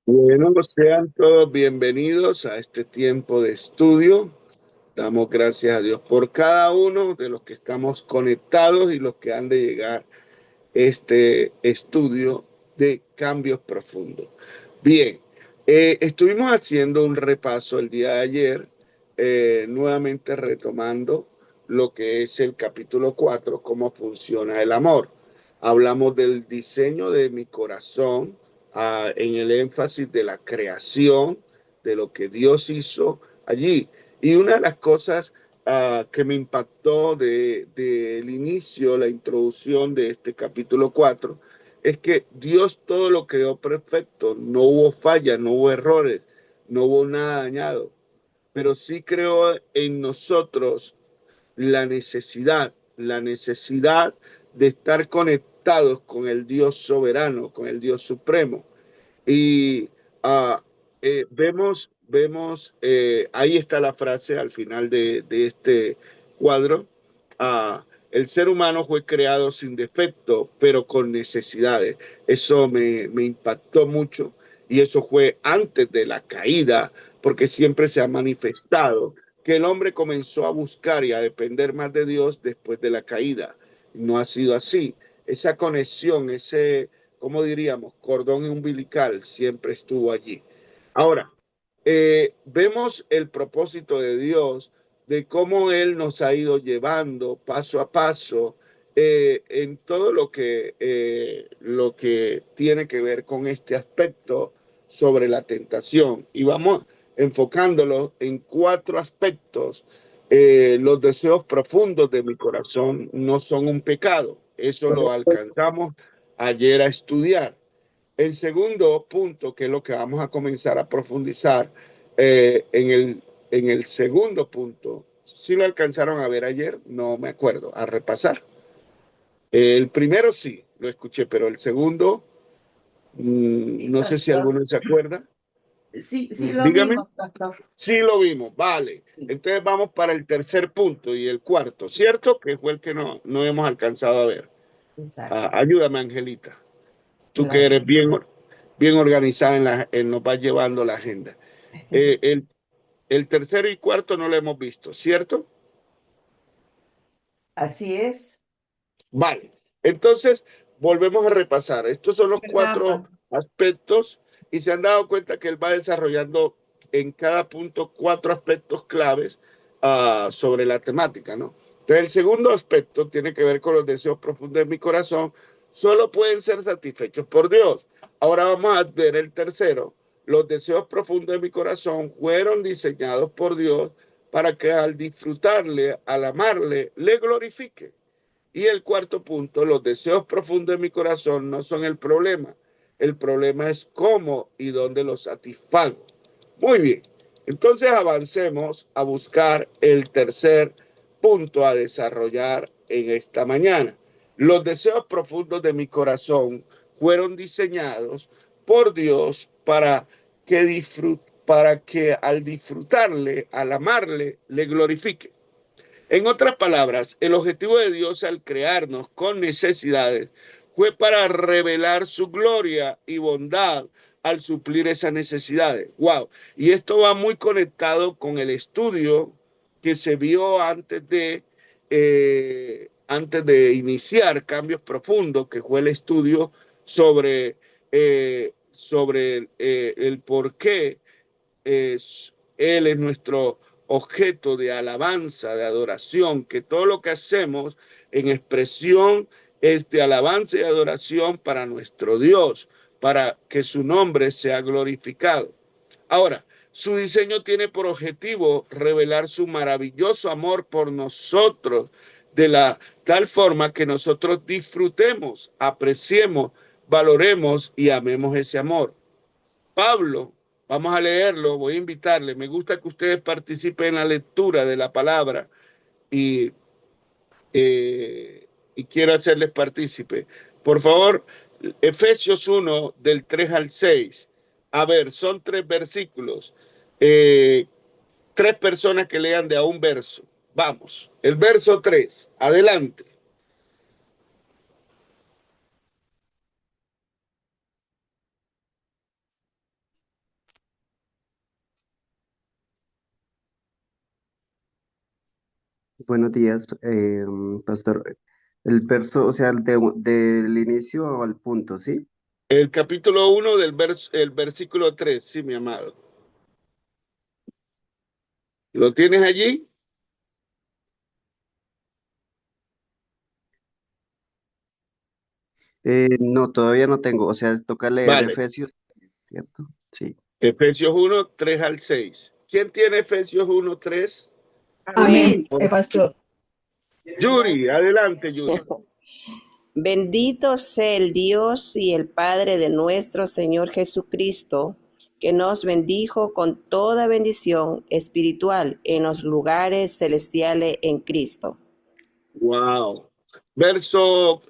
Bueno, sean todos bienvenidos a este tiempo de estudio. Damos gracias a Dios por cada uno de los que estamos conectados y los que han de llegar a este estudio de cambios profundos. Bien, estuvimos haciendo un repaso el día de ayer, nuevamente retomando lo que es el capítulo 4, cómo funciona el amor. Hablamos del diseño de mi corazón, en el énfasis de la creación, de lo que Dios hizo allí. Y una de las cosas que me impactó del inicio, la introducción de este capítulo 4, es que Dios todo lo creó perfecto, no hubo fallas, no hubo errores, no hubo nada dañado, pero sí creó en nosotros la necesidad de estar conectados con el Dios soberano, con el Dios supremo. Y ah, ahí está la frase al final de este cuadro. El ser humano fue creado sin defecto, pero con necesidades. Eso me impactó mucho y eso fue antes de la caída, porque siempre se ha manifestado que el hombre comenzó a buscar y a depender más de Dios después de la caída. No ha sido así. Esa conexión, ese, ¿cómo diríamos? Cordón umbilical siempre estuvo allí. Ahora, vemos el propósito de Dios, de cómo Él nos ha ido llevando paso a paso en todo lo que tiene que ver con este aspecto sobre la tentación. Y vamos enfocándolo en cuatro aspectos. Los deseos profundos de mi corazón no son un pecado. Eso lo alcanzamos ayer a estudiar. El segundo punto, que es lo que vamos a comenzar a profundizar en el segundo punto, si lo alcanzaron a ver ayer, no me acuerdo, a repasar. El primero sí, lo escuché, pero el segundo, Sí, no sé si pastor. alguno se acuerda. Sí, sí lo Dígame. vimos, pastor. Sí lo vimos, vale. Sí, Entonces vamos para el tercer punto y el cuarto, ¿cierto? Que fue el que no hemos alcanzado a ver. exacto. Ayúdame, Angelita. Tú que Claro. eres bien organizada, nos va llevando la agenda. Eh, el, el tercero y cuarto no lo hemos visto, ¿cierto? Así es. Vale. Entonces, volvemos a repasar. Estos son los cuatro Acá, aspectos y se han dado cuenta que él va desarrollando en cada punto cuatro aspectos claves sobre la temática, ¿no? Entonces, el segundo aspecto tiene que ver con los deseos profundos de mi corazón. Solo pueden ser satisfechos por Dios. Ahora vamos a ver el tercero. Los deseos profundos de mi corazón fueron diseñados por Dios para que al disfrutarle, al amarle, le glorifique. Y el cuarto punto, los deseos profundos de mi corazón no son el problema. El problema es cómo y dónde los satisfago. Muy bien. Entonces avancemos a buscar el tercer punto a desarrollar en esta mañana. Los deseos profundos de mi corazón fueron diseñados por Dios para que al disfrutarle, al amarle, le glorifique. En otras palabras, el objetivo de Dios al crearnos con necesidades fue para revelar su gloria y bondad al suplir esas necesidades. Wow. Y esto va muy conectado con el estudio que se vio antes de iniciar Cambios Profundos, que fue el estudio sobre el por qué él es nuestro objeto de alabanza, de adoración, que todo lo que hacemos en expresión es de alabanza y adoración para nuestro Dios, para que su nombre sea glorificado. Ahora, su diseño tiene por objetivo revelar su maravilloso amor por nosotros de la tal forma que nosotros disfrutemos, apreciemos, valoremos y amemos ese amor. Pablo, vamos a leerlo, voy a invitarle. Me gusta que ustedes participen en la lectura de la palabra y, y quiero hacerles partícipe. Por favor, Efesios 1 del 3 al 6. A ver, son tres versículos. Eh, Tres personas que lean de a un verso. Vamos, el verso 3. Adelante. Buenos días, pastor. El verso, o sea, del inicio al punto, ¿sí? El capítulo 1 el versículo 3, sí, mi amado. ¿Lo tienes allí? No, todavía no tengo. O sea, toca leer Vale. Efesios, ¿cierto? Sí. Efesios 1, 3 al 6. ¿Quién tiene Efesios 1, 3? Amén, pastor. Yuri, adelante, Yuri. Bendito sea el Dios y el Padre de nuestro Señor Jesucristo, que nos bendijo con toda bendición espiritual en los lugares celestiales en Cristo. Wow. Verso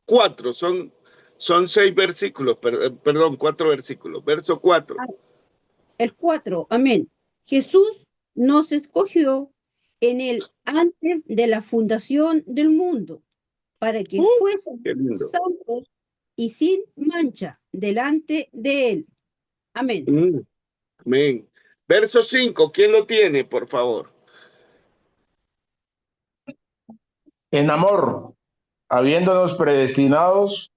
4, son 6 versículos, perdón, 4 versículos. Verso 4. El 4, amén. Jesús nos escogió en él antes de la fundación del mundo, para que fuésemos Qué lindo. santos y sin mancha delante de él. Amén. Amén. Verso 5, ¿quién lo tiene, por favor? En amor, habiéndonos predestinados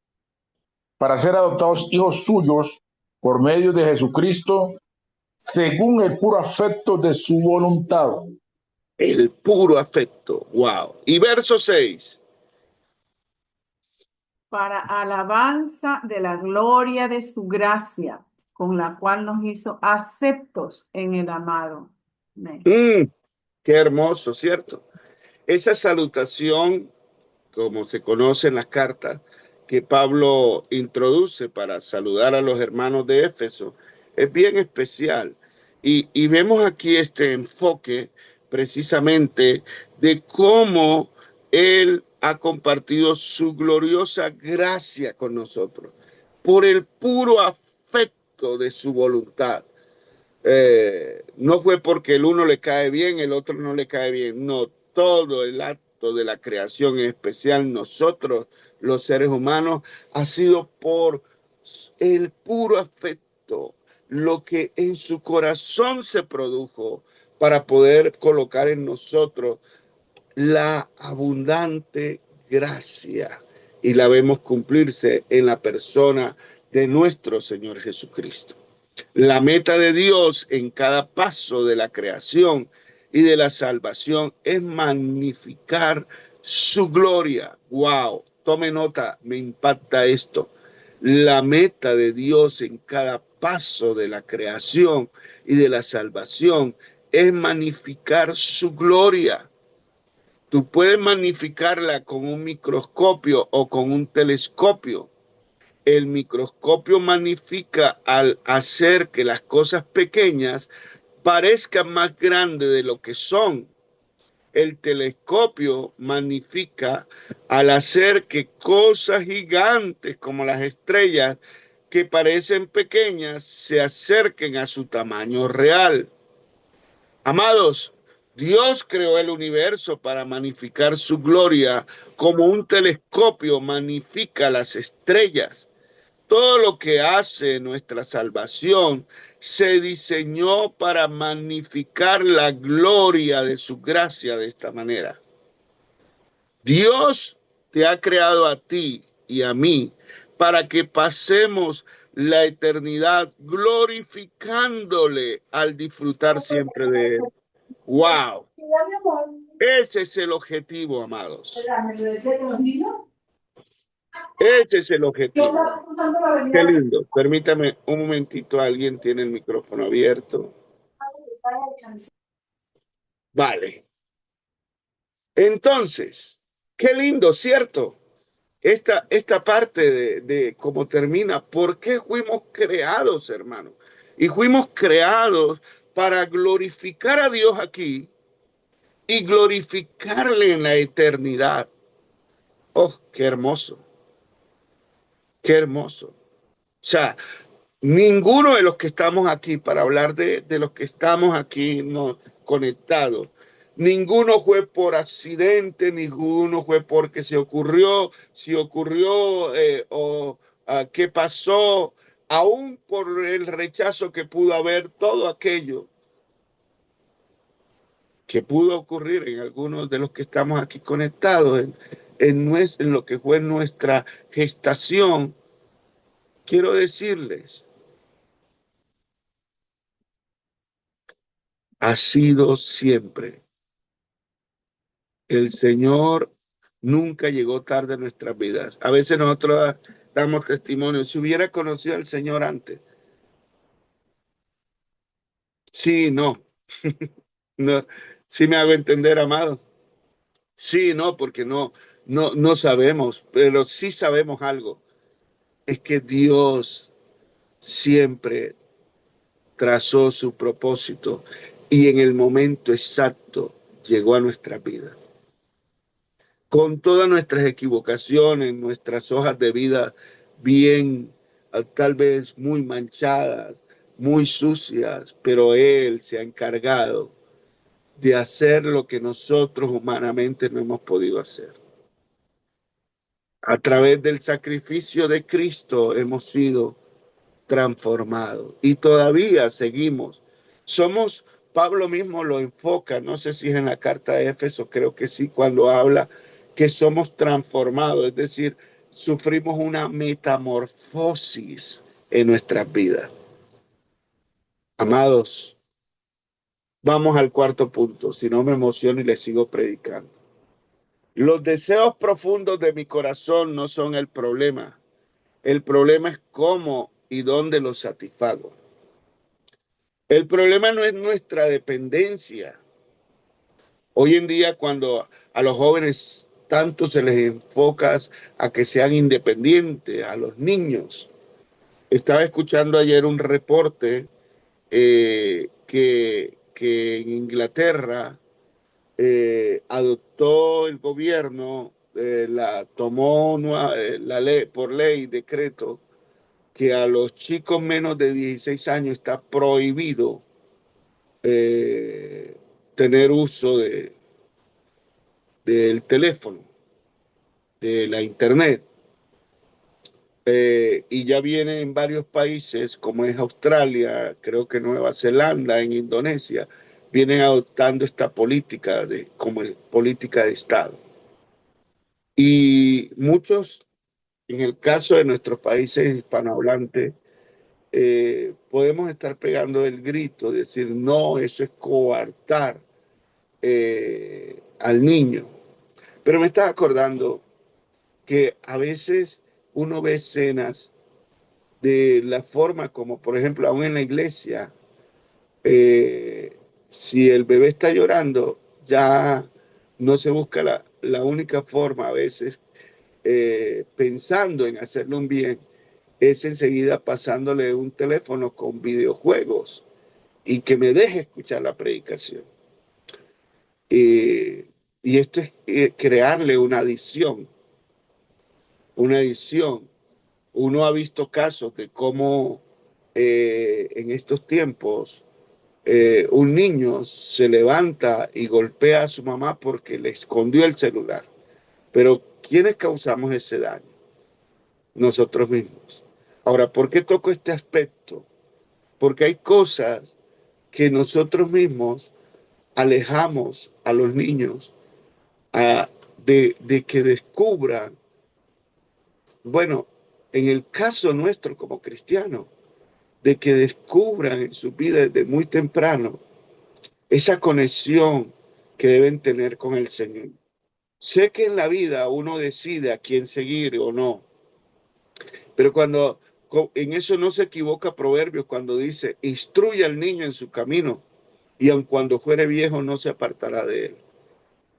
para ser adoptados hijos suyos por medio de Jesucristo, según el puro afecto de su voluntad. El puro afecto. Wow. Y verso 6. Para alabanza de la gloria de su gracia, con la cual nos hizo aceptos en el amado. Amén. Qué hermoso, ¿cierto? Esa salutación, como se conoce en las cartas que Pablo introduce para saludar a los hermanos de Éfeso, es bien especial. Y vemos aquí este enfoque precisamente de cómo Él ha compartido su gloriosa gracia con nosotros por el puro afecto de su voluntad. No fue porque el uno le cae bien, el otro no le cae bien. No, todo el acto de la creación, en especial nosotros, los seres humanos, ha sido por el puro afecto, lo que en su corazón se produjo para poder colocar en nosotros la abundante gracia. Y la vemos cumplirse en la persona de nuestro Señor Jesucristo. La meta de Dios en cada paso de la creación y de la salvación es magnificar su gloria. Wow, tome nota, me impacta esto. La meta de Dios en cada paso de la creación y de la salvación es magnificar su gloria. Tú puedes magnificarla con un microscopio o con un telescopio. El microscopio magnifica al hacer que las cosas pequeñas parezcan más grandes de lo que son. El telescopio magnifica al hacer que cosas gigantes como las estrellas que parecen pequeñas se acerquen a su tamaño real. Amados, Dios creó el universo para magnificar su gloria como un telescopio magnifica las estrellas. Todo lo que hace nuestra salvación se diseñó para magnificar la gloria de su gracia de esta manera. Dios te ha creado a ti y a mí para que pasemos la eternidad glorificándole al disfrutar siempre de él. ¡Wow! Ese es el objetivo, amados. Ese es el objetivo. Qué lindo. Permítame un momentito, alguien tiene el micrófono abierto. Vale. Entonces, qué lindo, ¿cierto? Esta parte de cómo termina. ¿Por qué fuimos creados, hermano? Y fuimos creados para glorificar a Dios aquí y glorificarle en la eternidad. Oh, qué hermoso. Qué hermoso. O sea, ninguno de los que estamos aquí, para hablar de los que estamos aquí no, conectados, ninguno fue por accidente, ninguno fue porque se ocurrió, si ocurrió o qué pasó, aún por el rechazo que pudo haber, todo aquello que pudo ocurrir en algunos de los que estamos aquí conectados, en lo que fue nuestra gestación, quiero decirles, ha sido siempre. El Señor nunca llegó tarde en nuestras vidas. A veces nosotros damos testimonio. Si hubiera conocido al Señor antes, sí, no, no, sí me hago entender, amado. Sí, no, porque no sabemos, pero sí sabemos algo. Es que Dios siempre trazó su propósito y en el momento exacto llegó a nuestra vida. Con todas nuestras equivocaciones, nuestras hojas de vida bien, tal vez muy manchadas, muy sucias, pero Él se ha encargado de hacer lo que nosotros humanamente no hemos podido hacer. A través del sacrificio de Cristo hemos sido transformados y todavía seguimos. Somos, Pablo mismo lo enfoca, no sé si es en la carta de Éfeso, creo que sí, cuando habla que somos transformados, es decir, sufrimos una metamorfosis en nuestras vidas. Amados, vamos al cuarto punto, si no me emociono y les sigo predicando. Los deseos profundos de mi corazón no son el problema. El problema es cómo y dónde los satisfago. El problema no es nuestra dependencia. Hoy en día, cuando a los jóvenes tanto se les enfoca a que sean independientes, a los niños. Estaba escuchando ayer un reporte que en Inglaterra adoptó el gobierno, tomó la ley, por ley, decreto, que a los chicos menos de 16 años está prohibido eh, tener uso del teléfono, de la internet. Y ya viene en varios países, como es Australia, creo que Nueva Zelanda, en Indonesia, vienen adoptando esta política como política de Estado. Y muchos, en el caso de nuestros países hispanohablantes, podemos estar pegando el grito, decir, no, eso es coartar al niño. Pero me estaba acordando que a veces uno ve escenas de la forma como, por ejemplo, aún en la iglesia, si el bebé está llorando, ya no se busca la única forma, a veces pensando en hacerle un bien, es enseguida pasándole un teléfono con videojuegos y que me deje escuchar la predicación. Y esto es crearle una adicción, una adicción. Uno ha visto casos de cómo en estos tiempos un niño se levanta y golpea a su mamá porque le escondió el celular. Pero ¿quiénes causamos ese daño? Nosotros mismos. Ahora, ¿por qué toco este aspecto? Porque hay cosas que nosotros mismos alejamos a los niños de que descubran, bueno, en el caso nuestro como cristianos, de que descubran en su vida desde muy temprano esa conexión que deben tener con el Señor. Sé que en la vida uno decide a quién seguir o no, pero cuando en eso no se equivoca Proverbios cuando dice, instruye al niño en su camino y aun cuando fuere viejo no se apartará de él.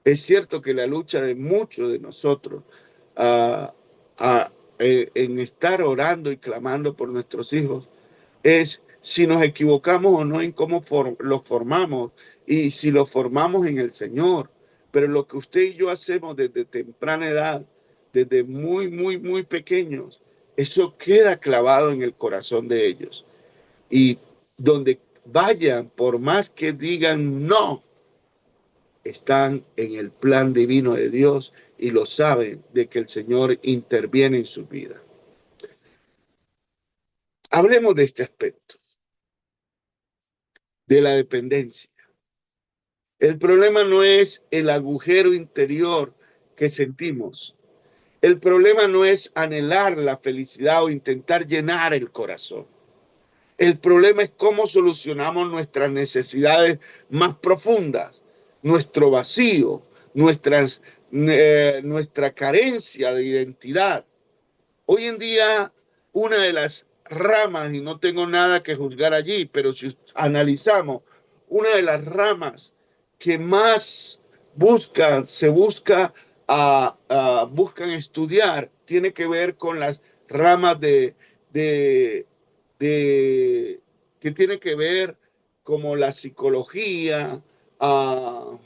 Es cierto que la lucha de muchos de nosotros uh, en estar orando y clamando por nuestros hijos es si nos equivocamos o no en cómo los formamos y si los formamos en el Señor. Pero lo que usted y yo hacemos desde temprana edad, desde muy pequeños, eso queda clavado en el corazón de ellos. Y donde vayan, por más que digan no, están en el plan divino de Dios y lo saben de que el Señor interviene en su vida. Hablemos de este aspecto, de la dependencia. El problema no es el agujero interior que sentimos. El problema no es anhelar la felicidad o intentar llenar el corazón. El problema es cómo solucionamos nuestras necesidades más profundas, nuestro vacío, nuestra carencia de identidad. Hoy en día, una de las ramas, y no tengo nada que juzgar allí, pero si analizamos, una de las ramas que más buscan estudiar, tiene que ver con las ramas de, que tiene que ver como la psicología, todas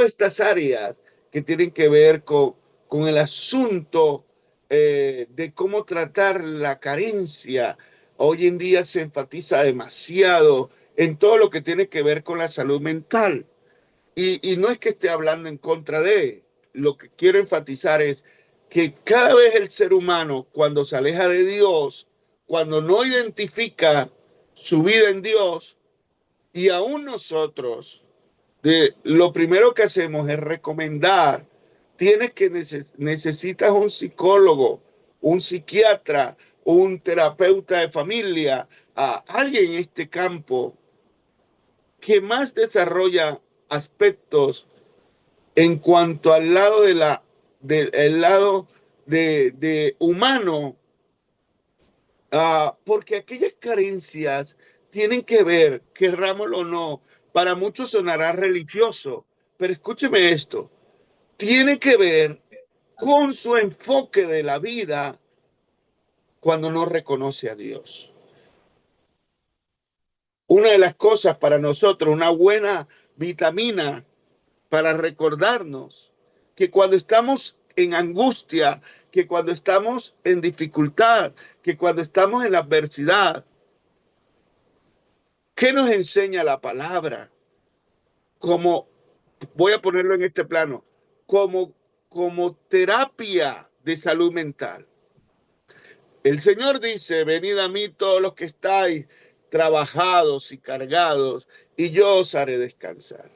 estas áreas que tienen que ver con el asunto de cómo tratar la carencia. Hoy en día se enfatiza demasiado en todo lo que tiene que ver con la salud mental. Y no es que esté hablando en contra de, lo que quiero enfatizar es que cada vez el ser humano, cuando se aleja de Dios, cuando no identifica su vida en Dios, y aún nosotros, lo primero que hacemos es recomendar, necesitas un psicólogo, un psiquiatra, un terapeuta de familia, a alguien en este campo que más desarrolla aspectos en cuanto al lado el lado de humano, porque aquellas carencias tienen que ver, querrámoslo o no, para muchos sonará religioso, pero escúcheme esto, tiene que ver con su enfoque de la vida cuando no reconoce a Dios. Una de las cosas para nosotros, una buena vitamina para recordarnos que cuando estamos en angustia, que cuando estamos en dificultad, que cuando estamos en adversidad, ¿qué nos enseña la palabra? Como, voy a ponerlo en este plano, como terapia de salud mental. El Señor dice, venid a mí todos los que estáis trabajados y cargados, y yo os haré descansar.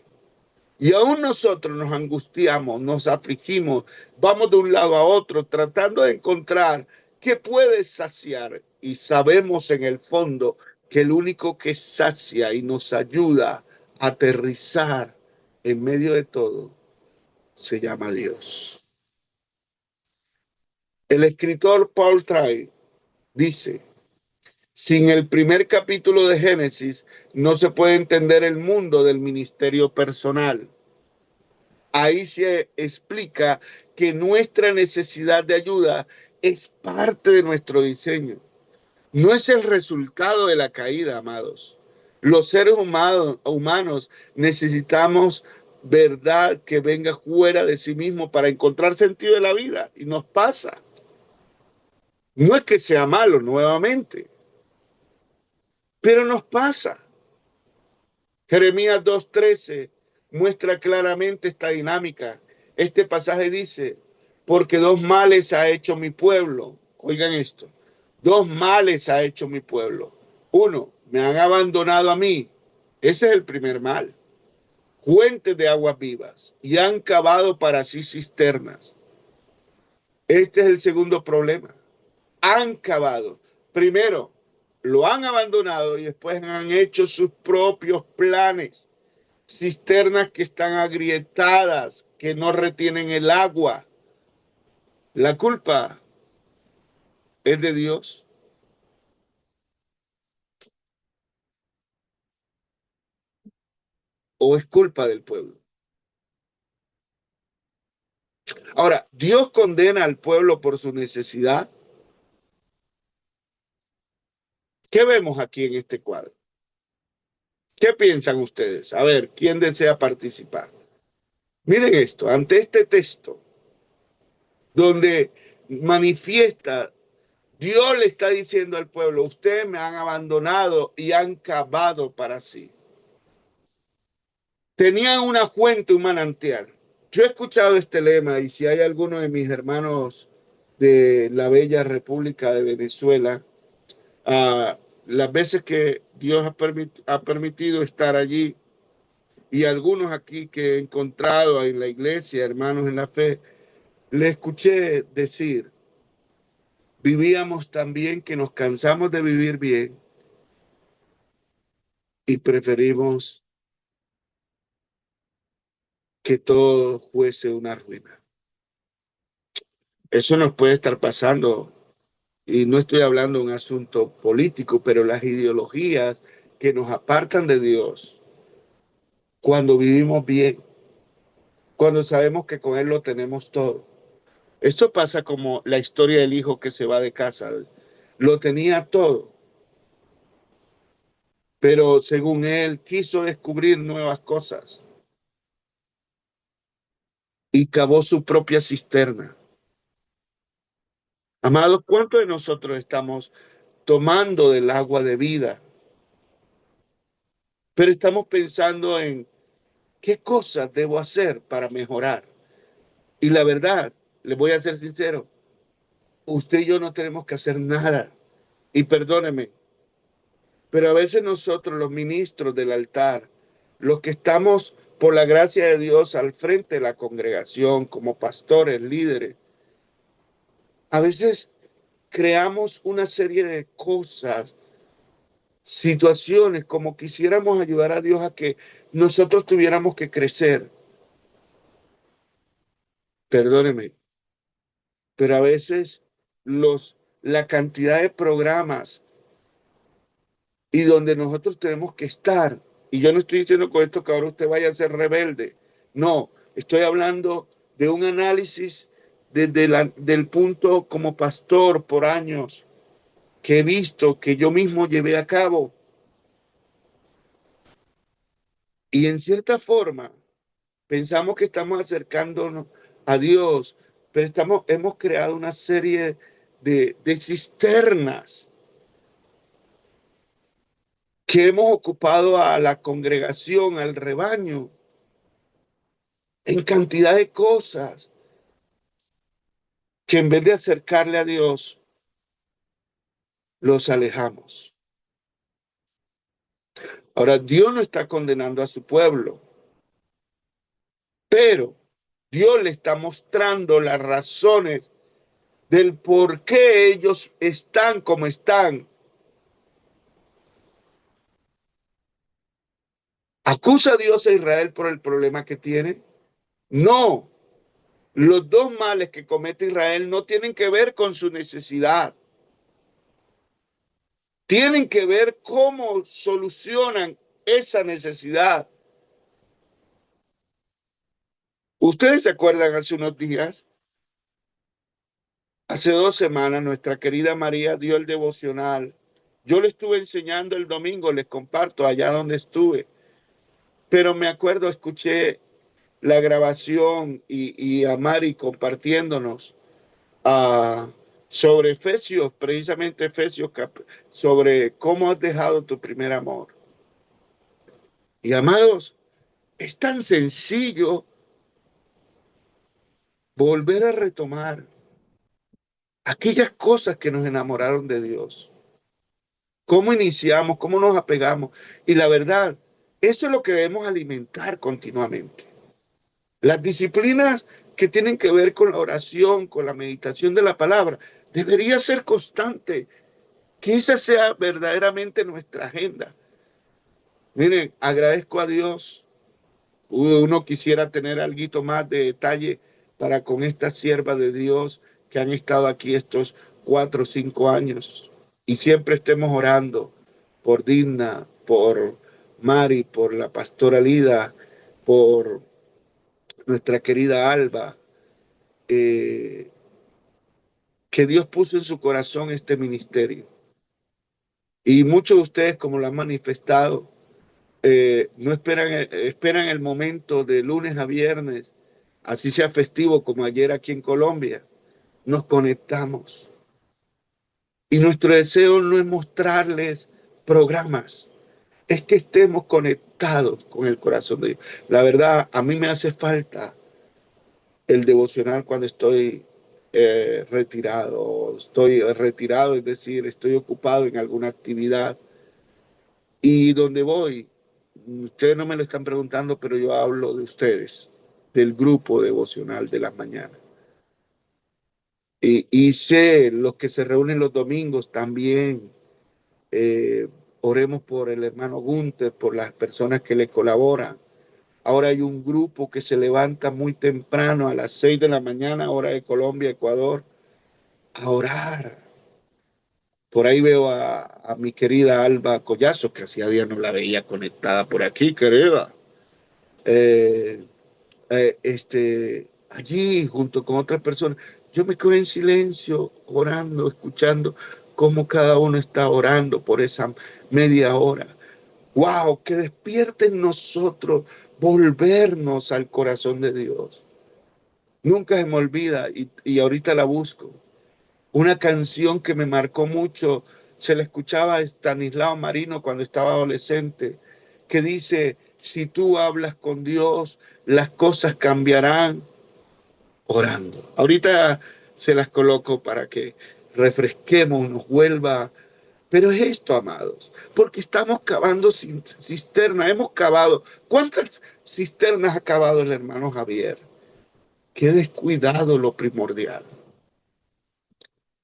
Y aún nosotros nos angustiamos, nos afligimos, vamos de un lado a otro tratando de encontrar qué puede saciar. Y sabemos en el fondo que el único que sacia y nos ayuda a aterrizar en medio de todo se llama Dios. El escritor Paul Try dice, sin el primer capítulo de Génesis no se puede entender el mundo del ministerio personal. Ahí se explica que nuestra necesidad de ayuda es parte de nuestro diseño. No es el resultado de la caída, amados. Los seres humanos necesitamos verdad que venga fuera de sí mismo para encontrar sentido de la vida. Y nos pasa. No es que sea malo nuevamente, pero nos pasa. Jeremías 2:13 muestra claramente esta dinámica. Este pasaje dice, porque dos males ha hecho mi pueblo. Oigan esto, dos males ha hecho mi pueblo. Uno, me han abandonado a mí. Ese es el primer mal. Fuentes de aguas vivas y han cavado para sí cisternas. Este es el segundo problema. Han cavado. Primero, lo han abandonado y después han hecho sus propios planes. Cisternas que están agrietadas, que no retienen el agua. La culpa es de Dios. ¿O es culpa del pueblo? Ahora, ¿Dios condena al pueblo por su necesidad? ¿Qué vemos aquí en este cuadro? ¿Qué piensan ustedes? A ver, ¿quién desea participar? Miren esto, ante este texto, donde manifiesta, Dios le está diciendo al pueblo, ustedes me han abandonado y han cavado para sí. Tenían una fuente, un manantial. Yo he escuchado este lema y si hay alguno de mis hermanos de la bella República de Venezuela, las veces que Dios ha permitido estar allí, y algunos aquí que he encontrado en la iglesia, hermanos en la fe, le escuché decir, vivíamos tan bien que nos cansamos de vivir bien y preferimos que todo fuese una ruina. Eso nos puede estar pasando, y no estoy hablando de un asunto político, pero las ideologías que nos apartan de Dios cuando vivimos bien, cuando sabemos que con Él lo tenemos todo. Esto pasa como la historia del hijo que se va de casa. Lo tenía todo, pero según él quiso descubrir nuevas cosas y cavó su propia cisterna. Amados, ¿cuántos de nosotros estamos tomando del agua de vida? Pero estamos pensando en qué cosas debo hacer para mejorar. Y la verdad, les voy a ser sincero, usted y yo no tenemos que hacer nada. Y perdóneme, pero a veces nosotros, los ministros del altar, los que estamos por la gracia de Dios al frente de la congregación, como pastores, líderes, a veces creamos una serie de cosas, situaciones, como quisiéramos ayudar a Dios a que nosotros tuviéramos que crecer. Perdóneme, pero a veces la cantidad de programas y donde nosotros tenemos que estar. Y yo no estoy diciendo con esto que ahora usted vaya a ser rebelde. No, estoy hablando de un análisis desde del punto como pastor por años que he visto, que yo mismo llevé a cabo. Y en cierta forma pensamos que estamos acercándonos a Dios, pero hemos creado una serie de cisternas que hemos ocupado a la congregación, al rebaño, en cantidad de cosas que en vez de acercarle a Dios, los alejamos. Ahora, Dios no está condenando a su pueblo, pero Dios le está mostrando las razones del por qué ellos están como están. ¿Acusa a Dios a Israel por el problema que tiene? No. Los dos males que comete Israel no tienen que ver con su necesidad. Tienen que ver cómo solucionan esa necesidad. ¿Ustedes se acuerdan hace unos días? Hace 2 semanas nuestra querida María dio el devocional. Yo le estuve enseñando el domingo, les comparto allá donde estuve. Pero me acuerdo, escuché la grabación y a Mari compartiéndonos sobre Efesios, precisamente Efesios, sobre cómo has dejado tu primer amor. Y amados, es tan sencillo volver a retomar aquellas cosas que nos enamoraron de Dios. Cómo iniciamos, cómo nos apegamos. Y la verdad, eso es lo que debemos alimentar continuamente. Las disciplinas que tienen que ver con la oración, con la meditación de la palabra, debería ser constante. Que esa sea verdaderamente nuestra agenda. Miren, agradezco a Dios. Uno quisiera tener algo más de detalle para con estas siervas de Dios que han estado aquí estos 4 o 5 años. Y siempre estemos orando por Digna, por Mari, por la pastora Lida, por nuestra querida Alba, que Dios puso en su corazón este ministerio. Y muchos de ustedes, como lo han manifestado, no esperan el momento de lunes a viernes, así sea festivo como ayer aquí en Colombia, nos conectamos. Y nuestro deseo no es mostrarles programas, es que estemos conectados con el corazón de Dios. La verdad, a mí me hace falta el devocional cuando estoy retirado. Estoy retirado, es decir, estoy ocupado en alguna actividad. Y donde voy, ustedes no me lo están preguntando, pero yo hablo de ustedes, del grupo devocional de las mañanas. Y sé, los que se reúnen los domingos también, oremos por el hermano Gunther, por las personas que le colaboran. Ahora hay un grupo que se levanta muy temprano a las 6 de la mañana, hora de Colombia, Ecuador, a orar. Por ahí veo a mi querida Alba Collazo, que hacía días no la veía conectada por aquí, querida. Eh, allí junto con otras personas. Yo me quedo en silencio, orando, escuchando cómo cada uno está orando por esa media hora. ¡Wow! Que despierte en nosotros volvernos al corazón de Dios. Nunca se me olvida y ahorita la busco. Una canción que me marcó mucho, se la escuchaba a Estanislao Marino cuando estaba adolescente, que dice, si tú hablas con Dios, las cosas cambiarán orando. Ahorita se las coloco para que refresquemos, nos vuelva. Pero es esto, amados, porque estamos cavando cisternas, hemos cavado. ¿Cuántas cisternas ha cavado el hermano Javier? Qué descuidado lo primordial.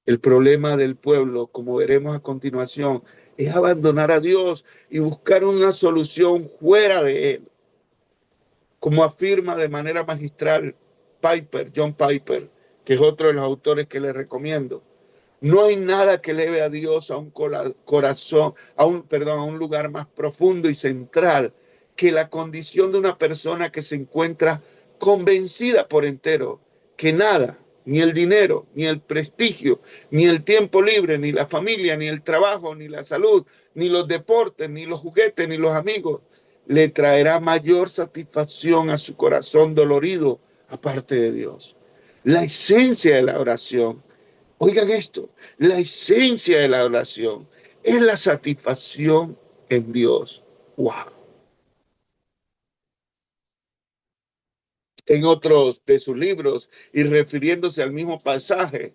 El problema del pueblo, como veremos a continuación, es abandonar a Dios y buscar una solución fuera de Él. Como afirma de manera magistral John Piper, que es otro de los autores que le recomiendo. No hay nada que eleve a Dios a un corazón, a un lugar más profundo y central que la condición de una persona que se encuentra convencida por entero que nada, ni el dinero, ni el prestigio, ni el tiempo libre, ni la familia, ni el trabajo, ni la salud, ni los deportes, ni los juguetes, ni los amigos, le traerá mayor satisfacción a su corazón dolorido aparte de Dios. La esencia de la oración, oigan esto, la esencia de la oración es la satisfacción en Dios. ¡Wow! En otros de sus libros y refiriéndose al mismo pasaje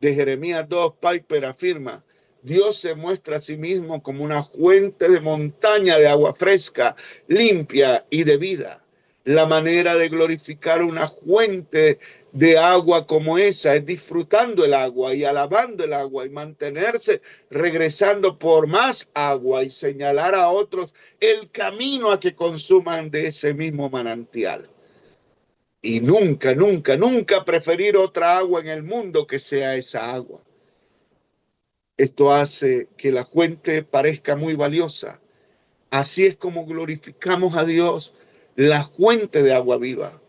de Jeremías 2, Piper afirma, Dios se muestra a sí mismo como una fuente de montaña de agua fresca, limpia y de vida. La manera de glorificar una fuente de agua como esa es disfrutando el agua y alabando el agua y mantenerse regresando por más agua y señalar a otros el camino a que consuman de ese mismo manantial. Y nunca, nunca, nunca preferir otra agua en el mundo que sea esa agua. Esto hace que la fuente parezca muy valiosa. Así es como glorificamos a Dios, la fuente de agua viva.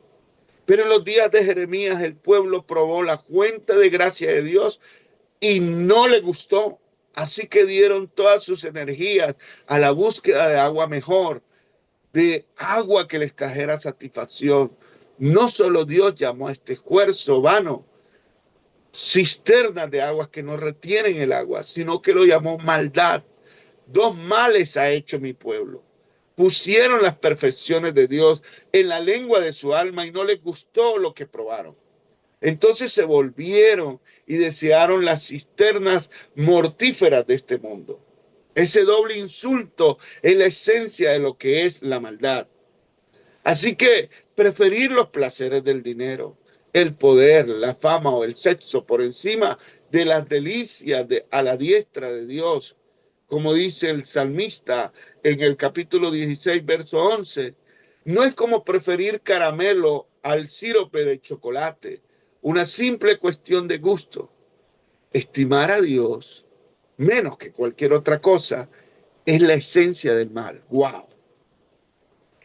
Pero en los días de Jeremías el pueblo probó la fuente de gracia de Dios y no le gustó. Así que dieron todas sus energías a la búsqueda de agua mejor, de agua que les trajera satisfacción. No solo Dios llamó a este esfuerzo vano cisternas de aguas que no retienen el agua, sino que lo llamó maldad. Dos males ha hecho mi pueblo. Pusieron las perfecciones de Dios en la lengua de su alma y no les gustó lo que probaron. Entonces se volvieron y desearon las cisternas mortíferas de este mundo. Ese doble insulto es la esencia de lo que es la maldad. Así que preferir los placeres del dinero, el poder, la fama o el sexo por encima de las delicias a la diestra de Dios, como dice el salmista en el capítulo 16, verso 11, no es como preferir caramelo al sirope de chocolate, una simple cuestión de gusto. Estimar a Dios menos que cualquier otra cosa es la esencia del mal. ¡Wow!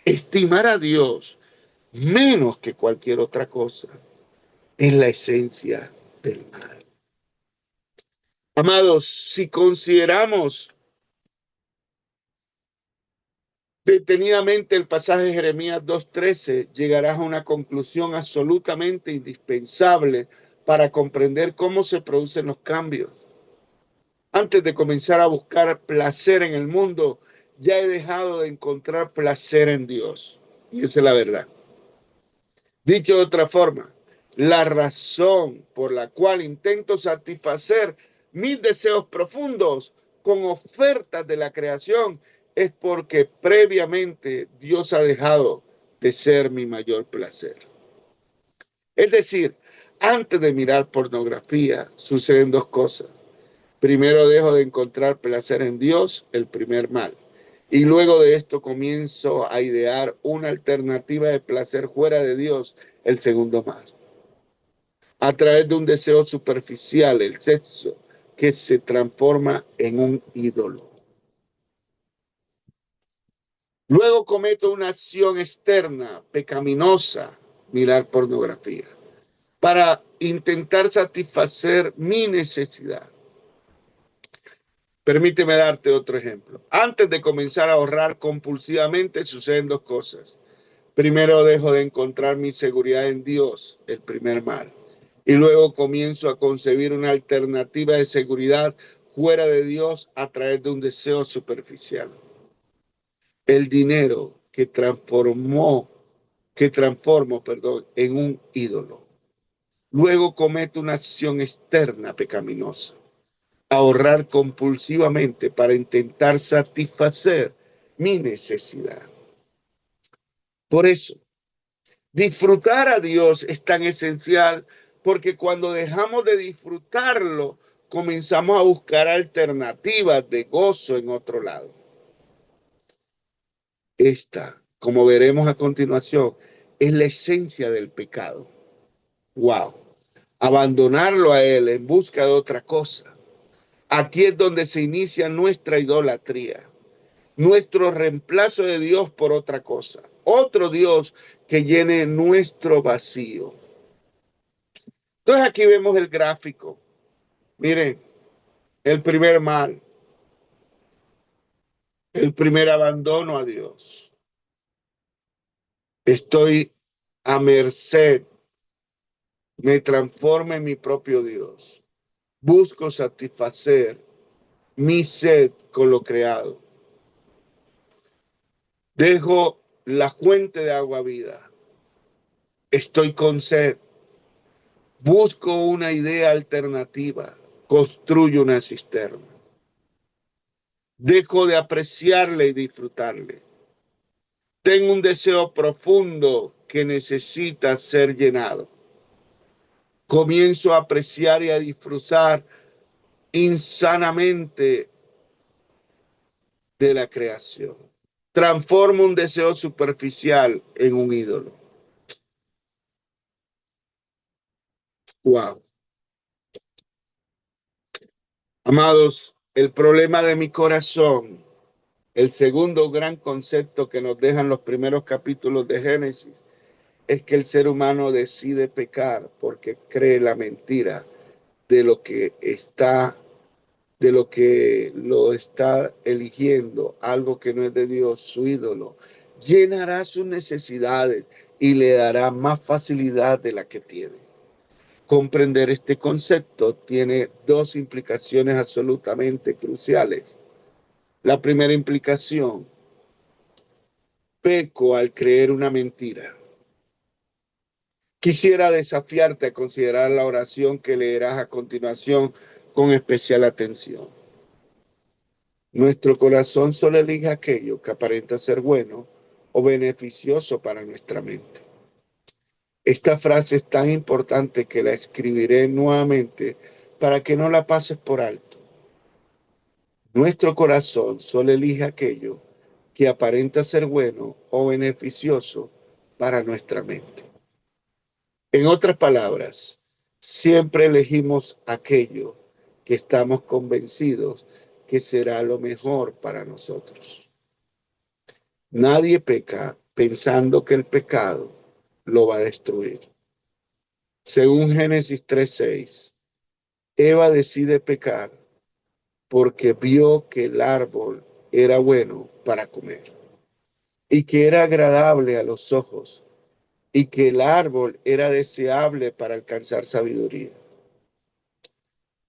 Estimar a Dios menos que cualquier otra cosa es la esencia del mal. Amados, si consideramos detenidamente el pasaje de Jeremías 2:13, llegarás a una conclusión absolutamente indispensable para comprender cómo se producen los cambios. Antes de comenzar a buscar placer en el mundo, ya he dejado de encontrar placer en Dios. Y esa es la verdad. Dicho de otra forma, la razón por la cual intento satisfacer mis deseos profundos con ofertas de la creación es porque previamente Dios ha dejado de ser mi mayor placer. Es decir, antes de mirar pornografía suceden dos cosas. Primero dejo de encontrar placer en Dios, el primer mal. Y luego de esto comienzo a idear una alternativa de placer fuera de Dios, el segundo mal. A través de un deseo superficial, el sexo, que se transforma en un ídolo. Luego cometo una acción externa, pecaminosa, mirar pornografía, para intentar satisfacer mi necesidad. Permíteme darte otro ejemplo. Antes de comenzar a ahorrar compulsivamente, suceden dos cosas. Primero dejo de encontrar mi seguridad en Dios, el primer mal. Y luego comienzo a concebir una alternativa de seguridad fuera de Dios a través de un deseo superficial. El dinero que transformo, en un ídolo. Luego cometo una acción externa pecaminosa. Ahorrar compulsivamente para intentar satisfacer mi necesidad. Por eso, disfrutar a Dios es tan esencial porque cuando dejamos de disfrutarlo, comenzamos a buscar alternativas de gozo en otro lado. Esta, como veremos a continuación, es la esencia del pecado. Wow. Abandonarlo a Él en busca de otra cosa. Aquí es donde se inicia nuestra idolatría, nuestro reemplazo de Dios por otra cosa, otro Dios que llene nuestro vacío. Entonces aquí vemos el gráfico. Miren, el primer mal, el primer abandono a Dios. Estoy a merced, me transformo en mi propio Dios. Busco satisfacer mi sed con lo creado. Dejo la fuente de agua vida. Estoy con sed. Busco una idea alternativa. Construyo una cisterna. Dejo de apreciarle y disfrutarle. Tengo un deseo profundo que necesita ser llenado. Comienzo a apreciar y a disfrutar insanamente de la creación. Transformo un deseo superficial en un ídolo. Wow. Amados, el problema de mi corazón, el segundo gran concepto que nos dejan los primeros capítulos de Génesis, es que el ser humano decide pecar porque cree la mentira de lo que lo está eligiendo, algo que no es de Dios, su ídolo. Llenará sus necesidades y le dará más facilidad de la que tiene. Comprender este concepto tiene dos implicaciones absolutamente cruciales. La primera implicación, peco al creer una mentira. Quisiera desafiarte a considerar la oración que leerás a continuación con especial atención. Nuestro corazón solo elige aquello que aparenta ser bueno o beneficioso para nuestra mente. Esta frase es tan importante que la escribiré nuevamente para que no la pases por alto. Nuestro corazón solo elige aquello que aparenta ser bueno o beneficioso para nuestra mente. En otras palabras, siempre elegimos aquello que estamos convencidos que será lo mejor para nosotros. Nadie peca pensando que el pecado lo va a destruir. Según Génesis 3:6, Eva decide pecar porque vio que el árbol era bueno para comer y que era agradable a los ojos y que el árbol era deseable para alcanzar sabiduría.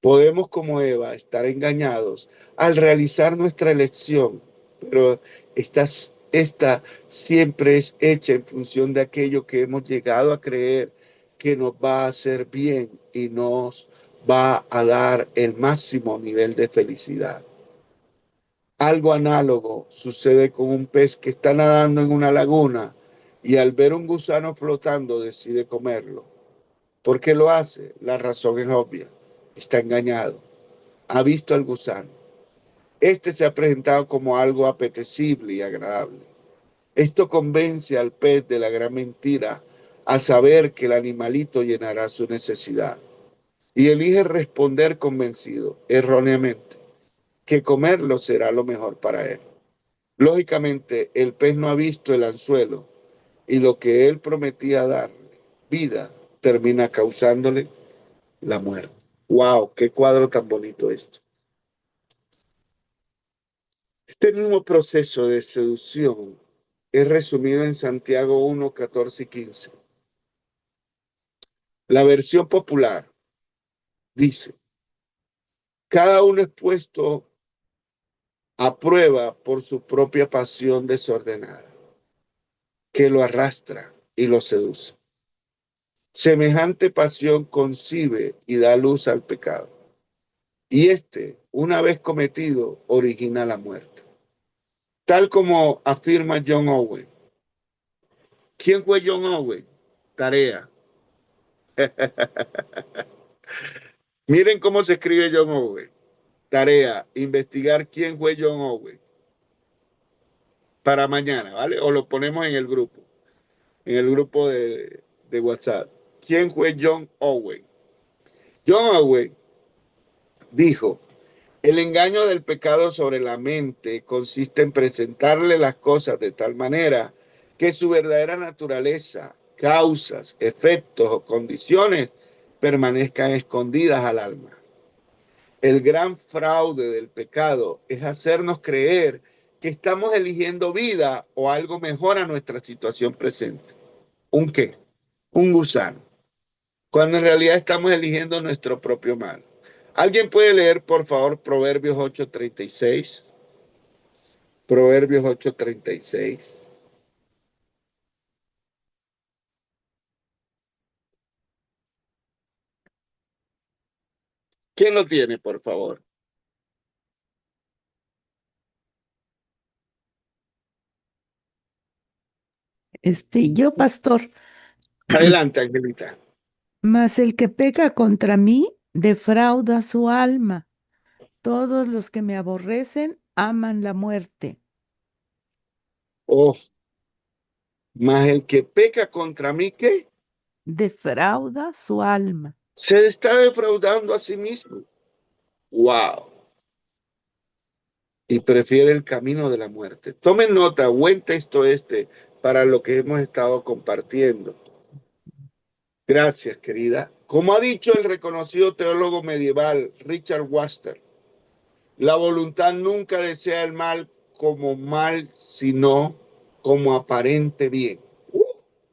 Podemos, como Eva, estar engañados al realizar nuestra elección, pero esta siempre es hecha en función de aquello que hemos llegado a creer que nos va a hacer bien y nos va a dar el máximo nivel de felicidad. Algo análogo sucede con un pez que está nadando en una laguna y al ver un gusano flotando decide comerlo. ¿Por qué lo hace? La razón es obvia. Está engañado. Ha visto al gusano. Este se ha presentado como algo apetecible y agradable. Esto convence al pez de la gran mentira, a saber que el animalito llenará su necesidad. Y elige responder convencido, erróneamente, que comerlo será lo mejor para él. Lógicamente, el pez no ha visto el anzuelo y lo que él prometía darle, vida, termina causándole la muerte. ¡Wow! ¡Qué cuadro tan bonito esto! Este mismo proceso de seducción es resumido en Santiago 1, 14 y 15. La versión popular dice, cada uno es puesto a prueba por su propia pasión desordenada, que lo arrastra y lo seduce. Semejante pasión concibe y da luz al pecado. Y este, una vez cometido, origina la muerte. Tal como afirma John Owen. ¿Quién fue John Owen? Tarea. Miren cómo se escribe John Owen. Tarea, investigar quién fue John Owen. Para mañana, ¿vale? O lo ponemos en el grupo de WhatsApp. ¿Quién fue John Owen? John Owen dijo, el engaño del pecado sobre la mente consiste en presentarle las cosas de tal manera que su verdadera naturaleza, causas, efectos o condiciones permanezcan escondidas al alma. El gran fraude del pecado es hacernos creer que estamos eligiendo vida o algo mejor a nuestra situación presente. ¿Un qué? Un gusano. Cuando en realidad estamos eligiendo nuestro propio mal. ¿Alguien puede leer, por favor, Proverbios 8:36? Proverbios 8:36. ¿Quién lo tiene, por favor? Yo, pastor, Adelante, Angelita. mas el que peca contra mí defrauda su alma. Todos los que me aborrecen aman la muerte. Oh, mas el que peca contra mí, ¿qué? Defrauda su alma. Se está defraudando a sí mismo. Wow. Y prefiere el camino de la muerte. Tomen nota, buen texto este para lo que hemos estado compartiendo. Gracias, querida. Como ha dicho el reconocido teólogo medieval Richard Webster, la voluntad nunca desea el mal como mal, sino como aparente bien.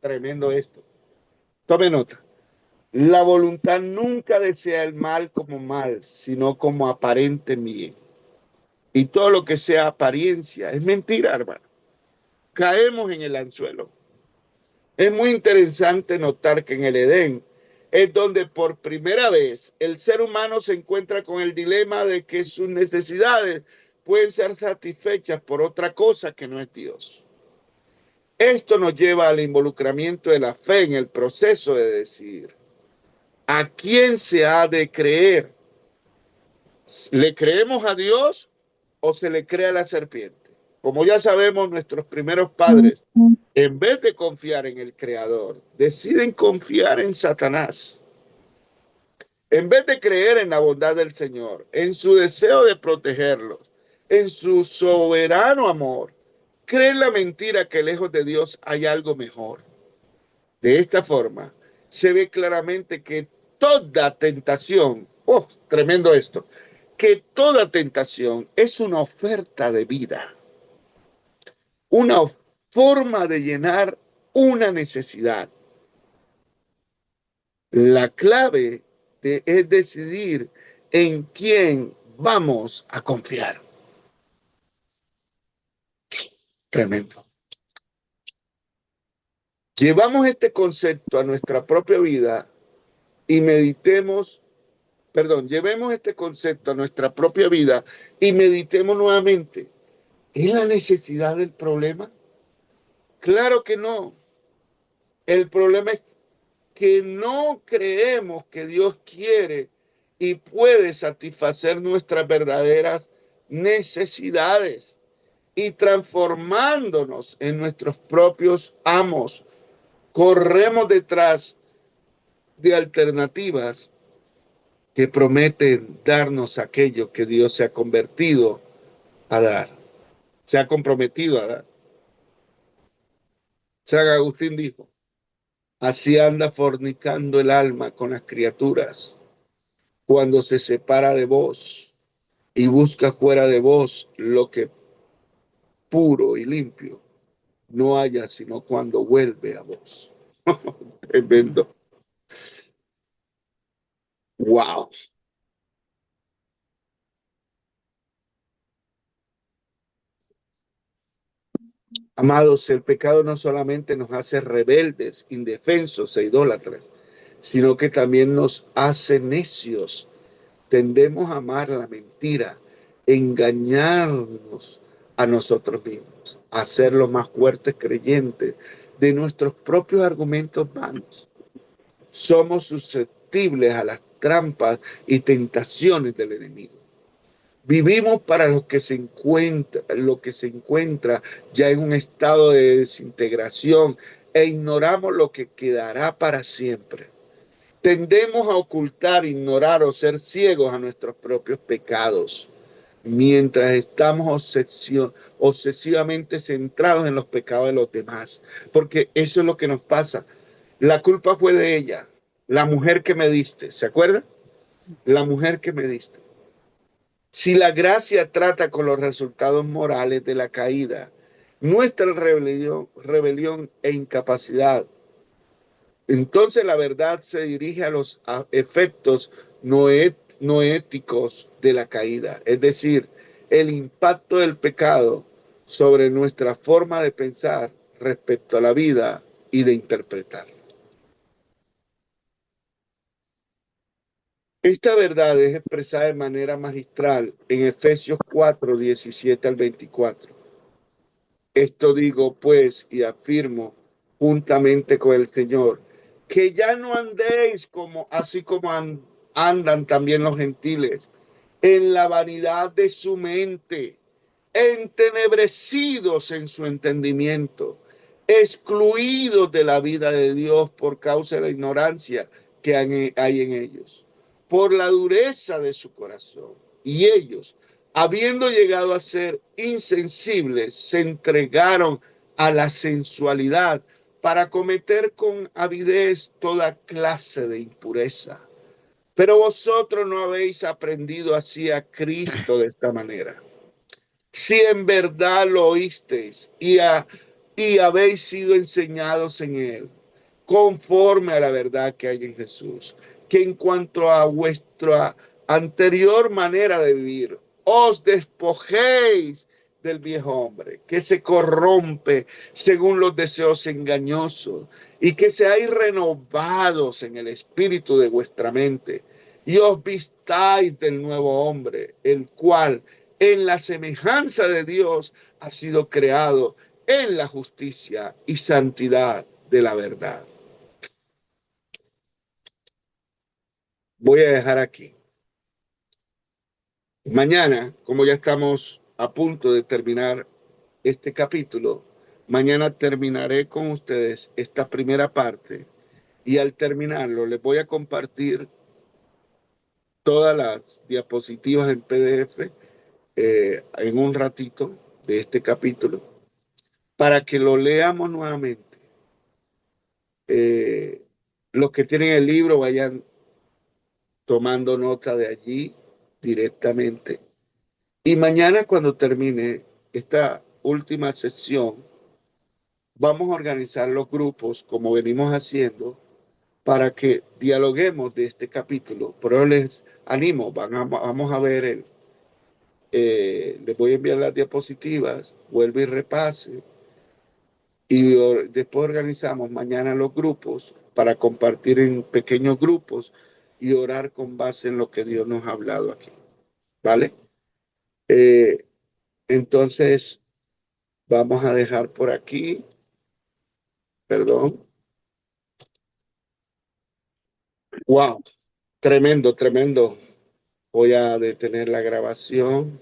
Tremendo esto. Tome nota. La voluntad nunca desea el mal como mal, sino como aparente bien. Y todo lo que sea apariencia es mentira, hermano. Caemos en el anzuelo. Es muy interesante notar que en el Edén es donde por primera vez el ser humano se encuentra con el dilema de que sus necesidades pueden ser satisfechas por otra cosa que no es Dios. Esto nos lleva al involucramiento de la fe en el proceso de decidir a quién se ha de creer. ¿Le creemos a Dios o se le cree a la serpiente? Como ya sabemos, nuestros primeros padres, en vez de confiar en el Creador, deciden confiar en Satanás. En vez de creer en la bondad del Señor, en su deseo de protegerlos, en su soberano amor, creen la mentira que lejos de Dios hay algo mejor. De esta forma, se ve claramente que toda tentación, oh, tremendo esto, que toda tentación es una oferta de vida, una forma de llenar una necesidad. La clave es decidir en quién vamos a confiar. Tremendo. Llevamos este concepto a nuestra propia vida y meditemos llevemos este concepto a nuestra propia vida y meditemos nuevamente. ¿Es la necesidad del problema? Claro que no. El problema es que no creemos que Dios quiere y puede satisfacer nuestras verdaderas necesidades y transformándonos en nuestros propios amos. Corremos detrás de alternativas que prometen darnos aquello que Dios se ha convertido a dar, se ha comprometido a dar. San Agustín dijo, así anda fornicando el alma con las criaturas cuando se separa de vos y busca fuera de vos lo que puro y limpio no haya sino cuando vuelve a vos. Tremendo. Wow. Amados, el pecado no solamente nos hace rebeldes, indefensos e idólatras, sino que también nos hace necios. Tendemos a amar la mentira, engañarnos a nosotros mismos, a ser los más fuertes creyentes de nuestros propios argumentos vanos. Somos susceptibles a las trampas y tentaciones del enemigo. Vivimos para lo que se encuentra ya en un estado de desintegración e ignoramos lo que quedará para siempre. Tendemos a ocultar, ignorar o ser ciegos a nuestros propios pecados, mientras estamos obsesivamente centrados en los pecados de los demás, porque eso es lo que nos pasa. La culpa fue de ella, la mujer que me diste, ¿se acuerda? La mujer que me diste. Si la gracia trata con los resultados morales de la caída, nuestra rebelión e incapacidad, entonces la verdad se dirige a los efectos no éticos de la caída, es decir, el impacto del pecado sobre nuestra forma de pensar respecto a la vida y de interpretar. Esta verdad es expresada de manera magistral en Efesios 4, 17 al 24. Esto digo, pues, y afirmo juntamente con el Señor, que ya no andéis así como andan también los gentiles, en la vanidad de su mente, entenebrecidos en su entendimiento, excluidos de la vida de Dios por causa de la ignorancia que hay en ellos, por la dureza de su corazón. Y ellos, habiendo llegado a ser insensibles, se entregaron a la sensualidad para cometer con avidez toda clase de impureza. Pero vosotros no habéis aprendido así a Cristo de esta manera. Si en verdad lo oísteis y habéis sido enseñados en él, conforme a la verdad que hay en Jesús, que en cuanto a vuestra anterior manera de vivir, os despojéis del viejo hombre, que se corrompe según los deseos engañosos, y que seáis renovados en el espíritu de vuestra mente, y os vistáis del nuevo hombre, el cual en la semejanza de Dios ha sido creado en la justicia y santidad de la verdad. Voy a dejar aquí. Mañana, como ya estamos a punto de terminar este capítulo, mañana terminaré con ustedes esta primera parte y al terminarlo les voy a compartir todas las diapositivas en PDF en un ratito de este capítulo para que lo leamos nuevamente. Los que tienen el libro vayan tomando nota de allí directamente. Y mañana cuando termine esta última sesión, vamos a organizar los grupos como venimos haciendo para que dialoguemos de este capítulo. Pero les animo, vamos a ver, les voy a enviar las diapositivas, vuelve y repase. Y después organizamos mañana los grupos para compartir en pequeños grupos y orar con base en lo que Dios nos ha hablado aquí. ¿Vale? Eh, entonces, vamos a dejar por aquí. Perdón. Wow, tremendo, tremendo. Voy a detener la grabación.